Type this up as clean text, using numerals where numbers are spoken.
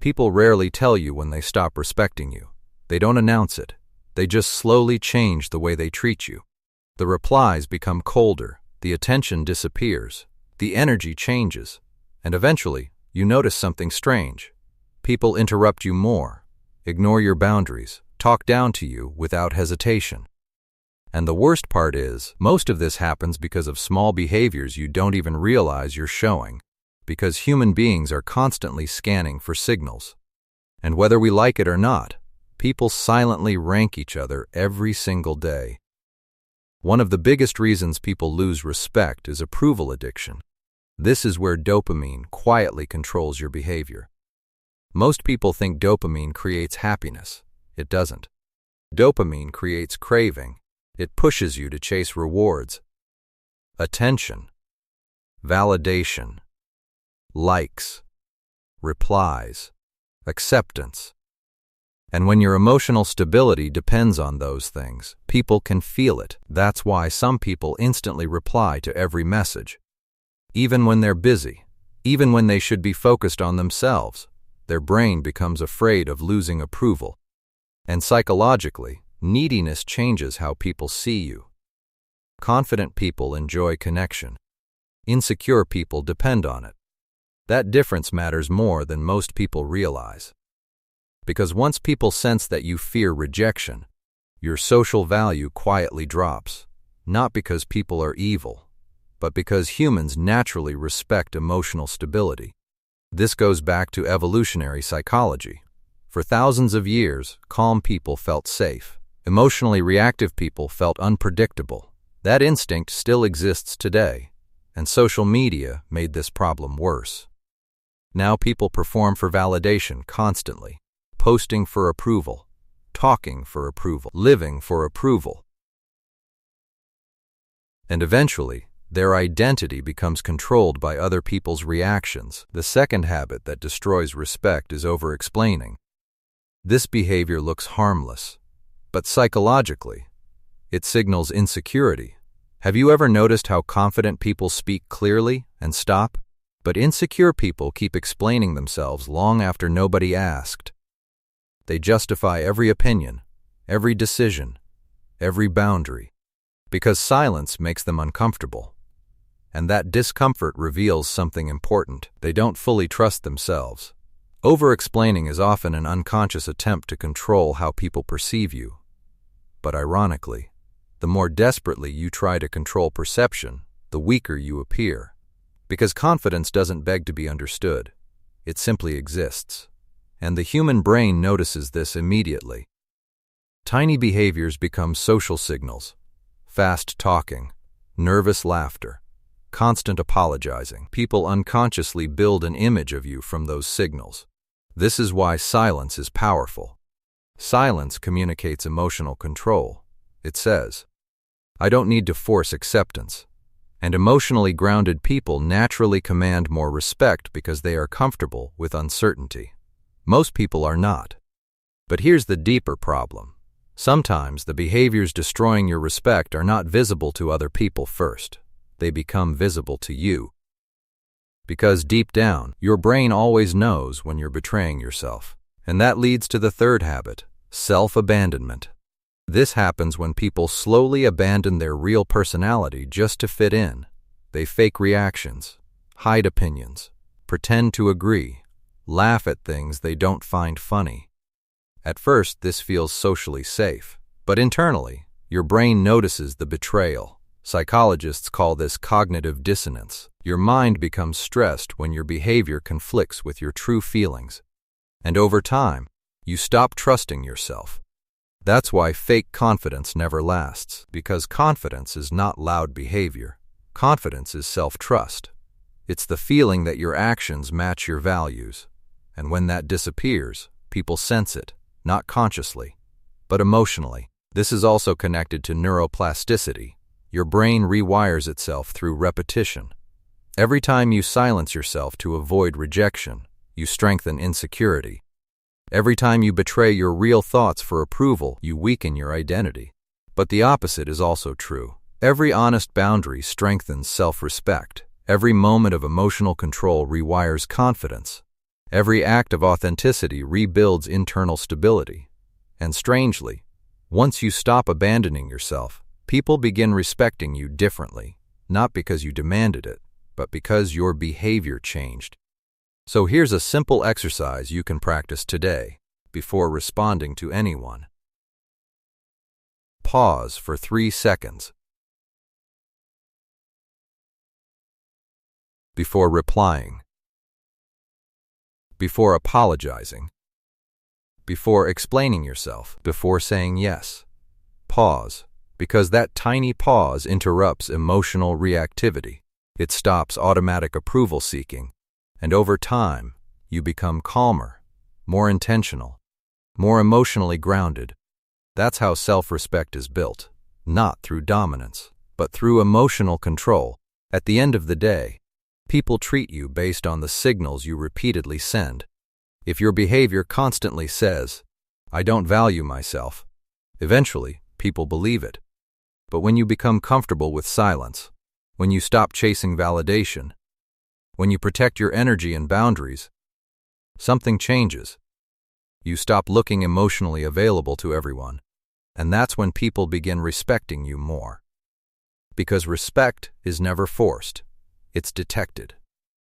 People rarely tell you when they stop respecting you. They don't announce it. They just slowly change the way they treat you. The replies become colder, the attention disappears, the energy changes, and eventually, you notice something strange. People interrupt you more, ignore your boundaries, talk down to you without hesitation. And the worst part is, most of this happens because of small behaviors you don't even realize you're showing, because human beings are constantly scanning for signals. And whether we like it or not, people silently rank each other every single day. One of the biggest reasons people lose respect is approval addiction. This is where dopamine quietly controls your behavior. Most people think dopamine creates happiness. It doesn't. Dopamine creates craving. It pushes you to chase rewards, attention, validation, likes, replies, acceptance. And when your emotional stability depends on those things, people can feel it. That's why some people instantly reply to every message. Even when they're busy, even when they should be focused on themselves, their brain becomes afraid of losing approval. And psychologically, neediness changes how people see you. Confident people enjoy connection. Insecure people depend on it. That difference matters more than most people realize. Because once people sense that you fear rejection, your social value quietly drops, not because people are evil, but because humans naturally respect emotional stability. This goes back to evolutionary psychology. For thousands of years, calm people felt safe. Emotionally reactive people felt unpredictable. That instinct still exists today, and social media made this problem worse. Now people perform for validation constantly, posting for approval, talking for approval, living for approval. And eventually, their identity becomes controlled by other people's reactions. The second habit that destroys respect is over-explaining. This behavior looks harmless, but psychologically, it signals insecurity. Have you ever noticed how confident people speak clearly and stop? But insecure people keep explaining themselves long after nobody asked. They justify every opinion, every decision, every boundary, because silence makes them uncomfortable. And that discomfort reveals something important. They don't fully trust themselves. Over-explaining is often an unconscious attempt to control how people perceive you. But ironically, the more desperately you try to control perception, the weaker you appear. Because confidence doesn't beg to be understood. It simply exists. And the human brain notices this immediately. Tiny behaviors become social signals. Fast talking, nervous laughter, constant apologizing. People unconsciously build an image of you from those signals. This is why silence is powerful. Silence communicates emotional control. It says, I don't need to force acceptance. And emotionally grounded people naturally command more respect because they are comfortable with uncertainty. Most people are not. But here's the deeper problem. Sometimes the behaviors destroying your respect are not visible to other people first. They become visible to you. Because deep down, your brain always knows when you're betraying yourself. And that leads to the third habit, self-abandonment. This happens when people slowly abandon their real personality just to fit in. They fake reactions, hide opinions, pretend to agree, laugh at things they don't find funny. At first, this feels socially safe, but internally, your brain notices the betrayal. Psychologists call this cognitive dissonance. Your mind becomes stressed when your behavior conflicts with your true feelings. And over time, you stop trusting yourself. That's why fake confidence never lasts, because confidence is not loud behavior. Confidence is self-trust. It's the feeling that your actions match your values. And when that disappears, people sense it, not consciously, but emotionally. This is also connected to neuroplasticity. Your brain rewires itself through repetition. Every time you silence yourself to avoid rejection, you strengthen insecurity. Every time you betray your real thoughts for approval, you weaken your identity. But the opposite is also true. Every honest boundary strengthens self-respect. Every moment of emotional control rewires confidence. Every act of authenticity rebuilds internal stability. And strangely, once you stop abandoning yourself, people begin respecting you differently, not because you demanded it, but because your behavior changed. So here's a simple exercise you can practice today before responding to anyone. Pause for 3 seconds. Before replying. Before apologizing. Before explaining yourself. Before saying yes. Pause, because that tiny pause interrupts emotional reactivity. It stops automatic approval seeking, and over time, you become calmer, more intentional, more emotionally grounded. That's how self-respect is built, not through dominance, but through emotional control. At the end of the day, people treat you based on the signals you repeatedly send. If your behavior constantly says, "I don't value myself," eventually, people believe it. But when you become comfortable with silence, when you stop chasing validation, when you protect your energy and boundaries, something changes. You stop looking emotionally available to everyone, and that's when people begin respecting you more. Because respect is never forced, it's detected.